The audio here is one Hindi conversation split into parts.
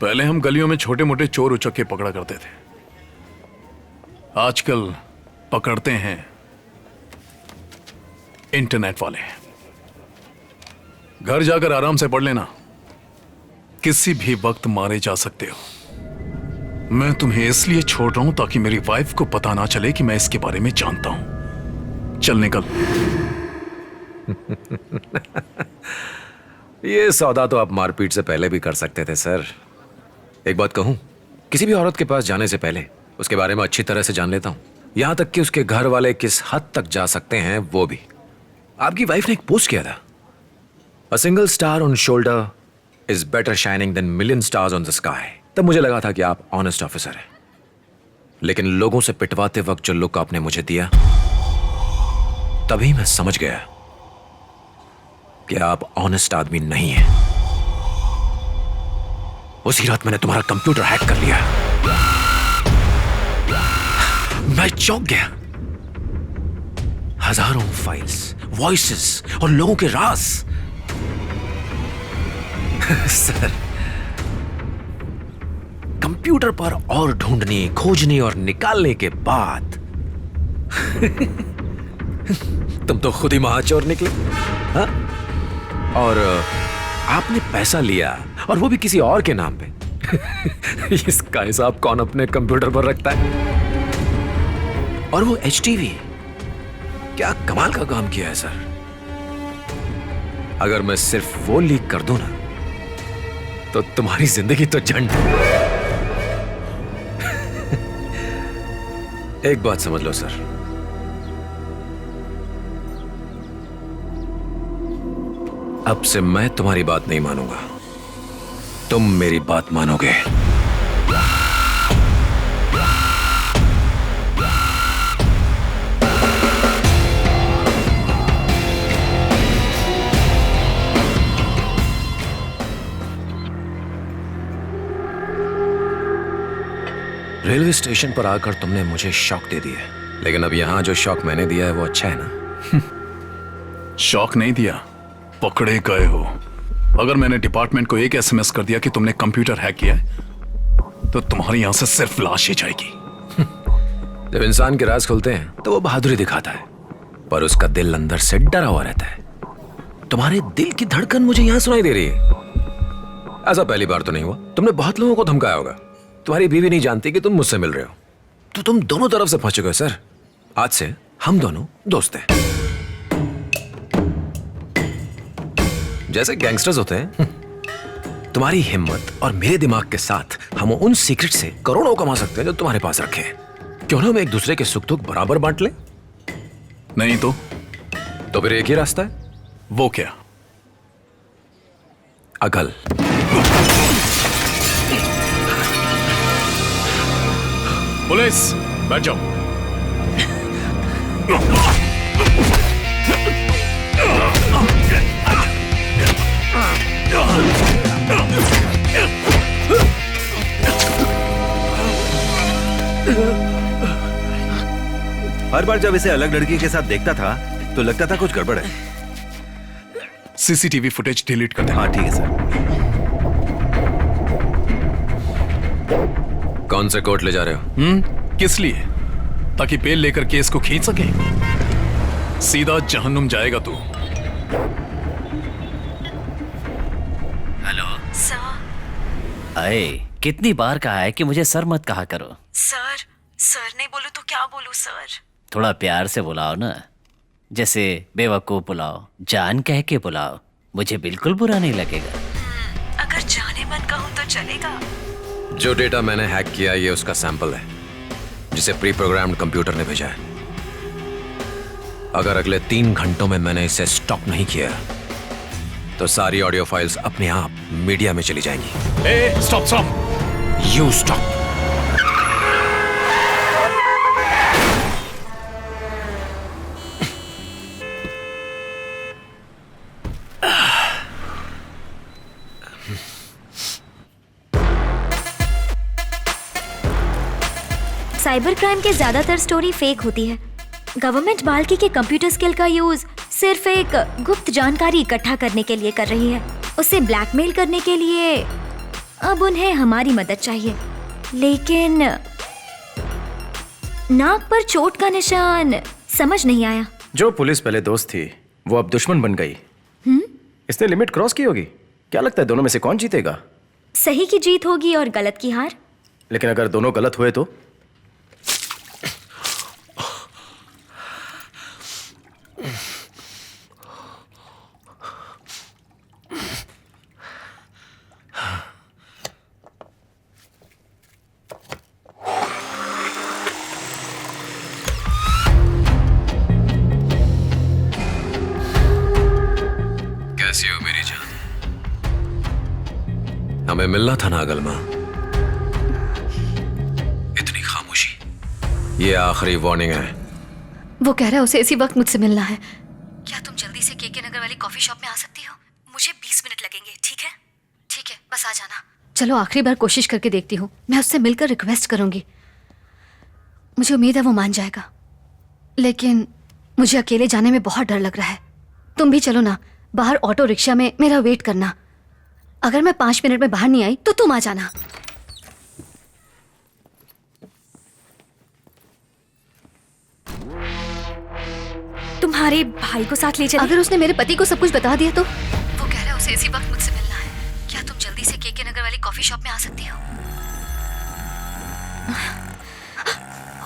पहले हम गलियों में छोटे मोटे चोर उचक्के पकड़ा करते थे, आजकल पकड़ते हैं इंटरनेट वाले। घर जाकर आराम से पढ़ लेना, किसी भी वक्त मारे जा सकते हो। मैं तुम्हें इसलिए छोड़ रहा हूं ताकि मेरी वाइफ को पता ना चले कि मैं इसके बारे में जानता हूं। चल निकल। ये सौदा तो आप मारपीट से पहले भी कर सकते थे सर। एक बात कहूं, किसी भी औरत के पास जाने से पहले उसके बारे में अच्छी तरह से जान लेता हूं, यहां तक कि उसके घर वाले किस हद तक जा सकते हैं वो भी। आपकी वाइफ ने एक पोस्ट किया था, a single star on shoulder is better shining than million stars on the sky. तब मुझे लगा था कि आप ऑनेस्ट ऑफिसर हैं, लेकिन लोगों से पिटवाते वक्त जो लुक आपने मुझे दिया, तभी मैं समझ गया कि आप ऑनेस्ट आदमी नहीं हैं। उसी रात मैंने तुम्हारा कंप्यूटर हैक कर लिया। मैं चौंक गया। हजारों फाइल्स, वॉइसेस और लोगों के राज। सर, कंप्यूटर पर और ढूंढने, खोजने और निकालने के बाद तुम तो खुद ही महाचोर निकले। हाँ? और आपने पैसा लिया, और वो भी किसी और के नाम पे। इसका हिसाब कौन अपने कंप्यूटर पर रखता है? और वो HTV, क्या कमाल का काम किया है सर। अगर मैं सिर्फ वो लीक कर दूं ना, तो तुम्हारी जिंदगी तो झंड। एक बात समझ लो सर, अब से मैं तुम्हारी बात नहीं मानूंगा, तुम मेरी बात मानोगे। रेलवे स्टेशन पर आकर तुमने मुझे शॉक दे दिया, लेकिन अब यहां जो शॉक मैंने दिया है वो अच्छा है ना? शॉक नहीं दिया, पकड़े गए हो। अगर मैंने डिपार्टमेंट को एक SMS कर दिया कि तुमने कंप्यूटर हैक किया है, तो तुम्हारी यहां से सिर्फ लाश ही जाएगी। जब इंसान के राज खुलते हैं तो वो बहादुरी दिखाता है, पर उसका दिल अंदर से डरा हुआ रहता है। तुम्हारे दिल की धड़कन मुझे यहां सुनाई दे रही है। ऐसा पहली बार तो नहीं हुआ, तुमने बहुत लोगों को धमकाया होगा। तुम्हारी बीवी नहीं जानती कि तुम मुझसे मिल रहे हो, तो तुम दोनों तरफ से फंस चुके हो सर। आज से हम दोनों दोस्त हैं, जैसे गैंगस्टर्स होते हैं। तुम्हारी हिम्मत और मेरे दिमाग के साथ हम उन सीक्रेट से करोड़ों कमा सकते हैं जो तुम्हारे पास रखे हैं। क्यों ना हम एक दूसरे के सुख दुख बराबर बांट लें? नहीं तो फिर एक ही रास्ता है। वो क्या? अगल। पुलिस, बैठ जाओ। हर बार जब इसे अलग लड़की के साथ देखता था तो लगता था कुछ गड़बड़ है। CCTV फुटेज डिलीट कर दे। हाँ ठीक है सर। कौन से कोर्ट ले जा रहे हो? किस लिए? ताकि बेल लेकर केस को खींच सके। सीधा जहन्नुम जाएगा तू। Hello sir. अरे कितनी बार कहा है कि मुझे सर मत कहा करो। सर नहीं बोलूं तो क्या बोलूं सर? थोड़ा प्यार से बुलाओ ना, जैसे बेवकूफ बुलाओ, जान कह के बुलाओ, मुझे बिल्कुल बुरा नहीं लगेगा। अगर जाने मन कहूं तो चलेगा? जो डेटा मैंने हैक किया ये उसका सैंपल है, जिसे प्री प्रोग्राम्ड कंप्यूटर ने भेजा है। अगर अगले 3 घंटों में मैंने इसे स्टॉप नहीं किया तो सारी ऑडियो फाइल्स अपने आप मीडिया में चली जाएंगी। Stop. You stop. Cyber crime के ज्यादातर स्टोरी फेक होती है। गवर्नमेंट बाल्की के कंप्यूटर स्किल का यूज सिर्फ एक गुप्त जानकारी इकट्ठा करने के लिए कर रही है, उसे ब्लैकमेल करने के लिए अब उन्हें हमारी मदद चाहिए, लेकिन नाक पर चोट का निशान समझ नहीं आया। जो पुलिस पहले दोस्त थी वो अब दुश्मन बन गई। इसने लिमिट क्रॉस की होगी। क्या लगता है दोनों में से कौन जीतेगा? सही की जीत होगी और गलत की हार। लेकिन अगर दोनों गलत हुए तो? कैसी हो मेरी जान? हमें मिलना था ना अगलमा। इतनी खामोशी। ये आखिरी वार्निंग है। वो कह रहा है उसे इसी वक्त मुझसे मिलना है। क्या तुम जल्दी से केके नगर वाली कॉफी शॉप में आ सकती हो? मुझे 20 मिनट लगेंगे, ठीक है? ठीक है, बस आ जाना। चलो आखिरी बार कोशिश करके देखती हूँ। मैं उससे मिलकर रिक्वेस्ट करूंगी। मुझे उम्मीद है वो मान जाएगा, लेकिन मुझे अकेले जाने में बहुत डर लग रहा है। तुम भी चलो ना, बाहर ऑटो रिक्शा में मेरा वेट करना। अगर मैं 5 मिनट में बाहर नहीं आई तो तुम आ जाना। तुम्हारे भाई को साथ ले चले? अगर उसने मेरे पति को सब कुछ बता दिया तो? वो कह रहा है उसे इसी वक्त मुझसे मिलना है। क्या तुम जल्दी से केके नगर वाली कॉफी शॉप में आ सकती हो?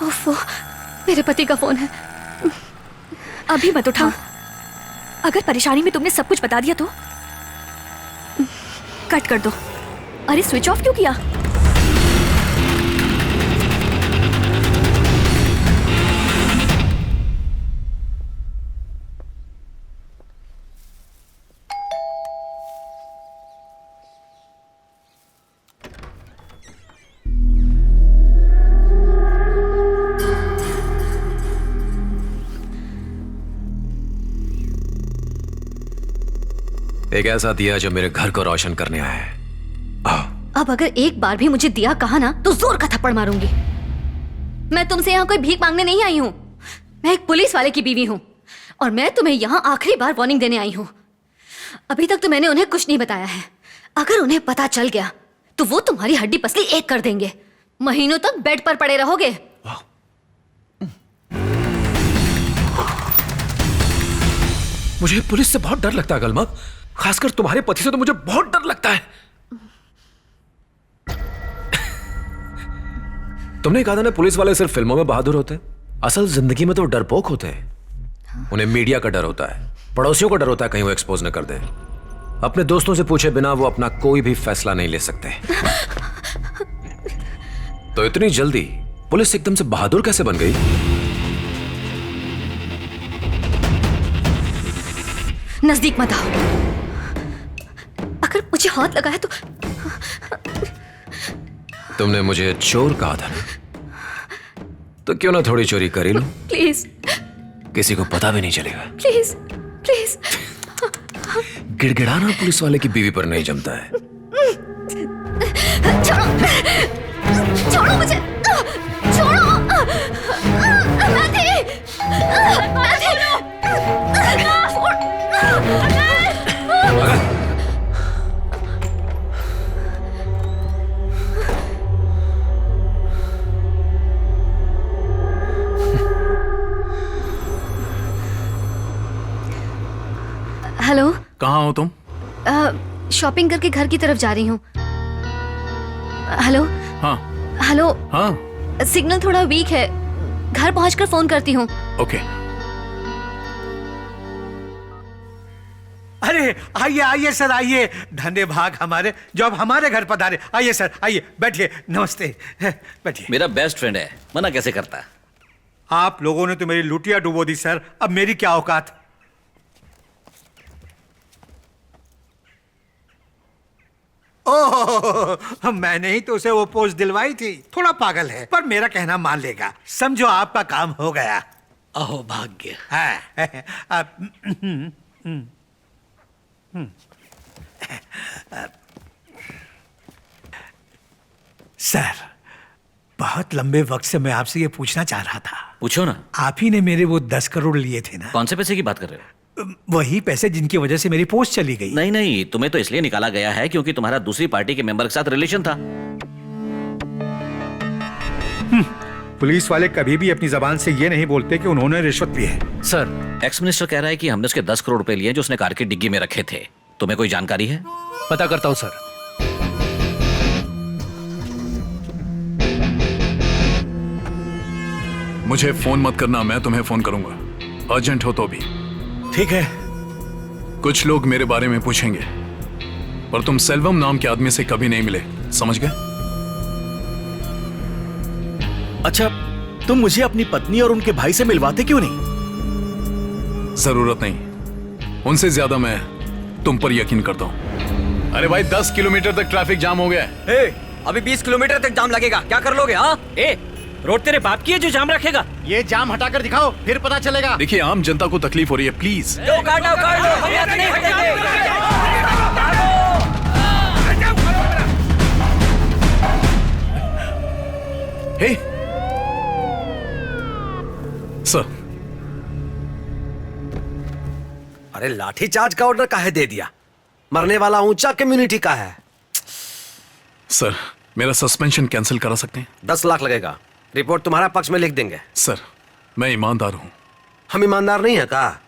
ओफो, मेरे पति का फोन है। अभी मत उठाओ। अगर परेशानी में तुमने सब कुछ बता दिया तो कट कर दो। अरे स्विच ऑफ क्यों किया? एक ऐसा दिया जो मेरे घर को रोशन करने आया है। अब अगर एक बार भी मुझे दिया कहा ना तो जोर का थप्पड़ मारूंगी। मैं तुमसे यहाँ कोई भीख मांगने नहीं आई हूँ। मैं एक पुलिस वाले की बीवी हूँ और मैं तुम्हें यहाँ आखिरी बार वार्निंग देने आई हूँ। अभी तक तो मैंने उन्हें कुछ नहीं बताया है। अगर उन्हें पता चल गया तो वो तुम्हारी हड्डी पसली एक कर देंगे। महीनों तक बेड पर पड़े रहोगे। मुझे पुलिस से बहुत डर लगता है गलमा, खासकर तुम्हारे पति से तो मुझे बहुत डर लगता है। तुमने कहा था ना पुलिस वाले सिर्फ फिल्मों में बहादुर होते हैं। असल जिंदगी में तो डरपोक होते हैं। उन्हें मीडिया का डर होता है, पड़ोसियों का डर होता है कहीं वो एक्सपोज न कर दे। अपने दोस्तों से पूछे बिना वो अपना कोई भी फैसला नहीं ले सकते। तो इतनी जल्दी पुलिस एकदम से बहादुर कैसे बन गई? नजदीक मत आओ। अगर मुझे हाथ लगाया तो? तुमने मुझे चोर कहा था ना, तो क्यों ना थोड़ी चोरी कर ही लो। प्लीज किसी को पता भी नहीं चलेगा। Please please. गिड़गिड़ाना पुलिस वाले की बीवी पर नहीं जमता है। छोड़ो, छोड़ो मुझे, छोड़ो। हेलो, कहाँ हो तुम? शॉपिंग करके घर की तरफ जा रही हूँ। हेलो हाँ हेलो, हाँ सिग्नल थोड़ा वीक है। घर पहुंचकर फोन करती हूँ। ओके। अरे आइए आइए सर, आइए। धन्य भाग हमारे जो अब हमारे घर पधारे। आइए सर, आइए, बैठिए। नमस्ते, बैठिए। मेरा बेस्ट फ्रेंड है, मना कैसे करता? आप लोगों ने तो मेरी लुटिया डुबो दी सर, अब मेरी क्या औकात। ओह, मैंने ही तो उसे वो पोस्ट दिलवाई थी। थोड़ा पागल है पर मेरा कहना मान लेगा। समझो आपका काम हो गया। अहो भाग्य। सर, बहुत लंबे वक्त से मैं आपसे ये पूछना चाह रहा था। पूछो ना। आप ही ने मेरे वो 10 करोड़ लिए थे ना? कौन से पैसे की बात कर रहे हो? वही पैसे जिनकी वजह से मेरी पोस्ट चली गई। नहीं नहीं, तुम्हें तो इसलिए निकाला गया है क्योंकि तुम्हारा दूसरी पार्टी के मेंबर के साथ रिलेशन था। पुलिस वाले कभी भी अपनी जबान से ये नहीं बोलते कि उन्होंने रिश्वत ली है। सर, एक्स मिनिस्टर कह रहा है कि हमने उसके 10 करोड़ रुपए लिए जो उसने कार की डिग्गी में रखे थे। तुम्हें कोई जानकारी है? पता करता हूँ सर। मुझे फोन मत करना, मैं तुम्हें फोन करूंगा, अर्जेंट हो तो भी। ठीक है। कुछ लोग मेरे बारे में पूछेंगे, पर तुम सेल्वम नाम के आदमी से कभी नहीं मिले, समझ गए? अच्छा, तुम मुझे अपनी पत्नी और उनके भाई से मिलवाते क्यों नहीं? जरूरत नहीं, उनसे ज्यादा मैं तुम पर यकीन करता हूं। अरे भाई 10 किलोमीटर तक ट्रैफिक जाम हो गया है। अभी 20 किलोमीटर तक जाम लगेगा, क्या कर लोगे? हाँ, रोड तेरे बाप की है जो जाम रखेगा? ये जाम हटाकर दिखाओ, फिर पता चलेगा। देखिए, आम जनता को तकलीफ हो रही है, प्लीज। हे सर, अरे लाठीचार्ज का ऑर्डर काहे दे दिया? मरने वाला ऊंचा कम्युनिटी का है। सर मेरा सस्पेंशन कैंसिल करा सकते हैं? 10 लाख लगेगा, रिपोर्ट तुम्हारा पक्ष में लिख देंगे। सर मैं ईमानदार हूं। हम ईमानदार नहीं है का?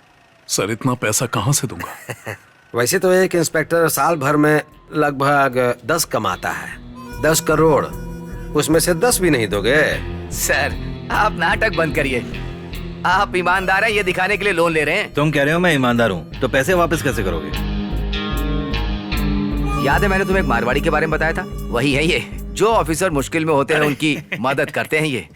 सर इतना पैसा कहां से दूंगा? वैसे तो एक इंस्पेक्टर साल भर में लगभग 10 कमाता है। 10 करोड़, उसमें से 10 भी नहीं दोगे? सर आप नाटक बंद करिए। आप ईमानदार हैं ये दिखाने के लिए लोन ले रहे हैं। तुम कह रहे हो मैं ईमानदार हूँ, तो पैसे वापस कैसे करोगे? याद है मैंने तुम्हें एक मारवाड़ी के बारे में बताया था? वही है ये, जो ऑफिसर मुश्किल में होते हैं उनकी मदद करते हैं ये।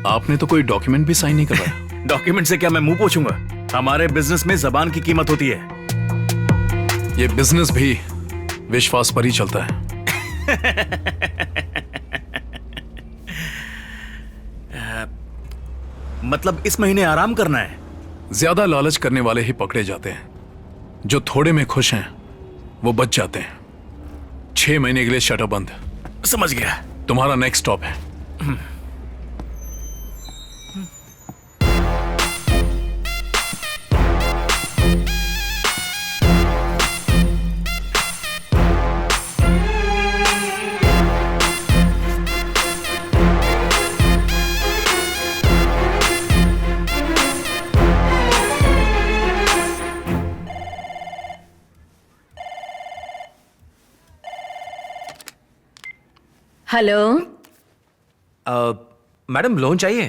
आपने तो कोई डॉक्यूमेंट भी साइन नहीं करवाया। डॉक्यूमेंट से क्या मैं मुंह पोछूंगा? हमारे बिजनेस में जबान की कीमत होती है। ये बिजनेस भी विश्वास पर ही चलता है। मतलब इस महीने आराम करना है? ज्यादा लालच करने वाले ही पकड़े जाते हैं, जो थोड़े में खुश हैं वो बच जाते हैं। 6 महीने के लिए शटर बंद। समझ गया। तुम्हारा नेक्स्ट स्टॉप है। हेलो। मैडम लोन चाहिए?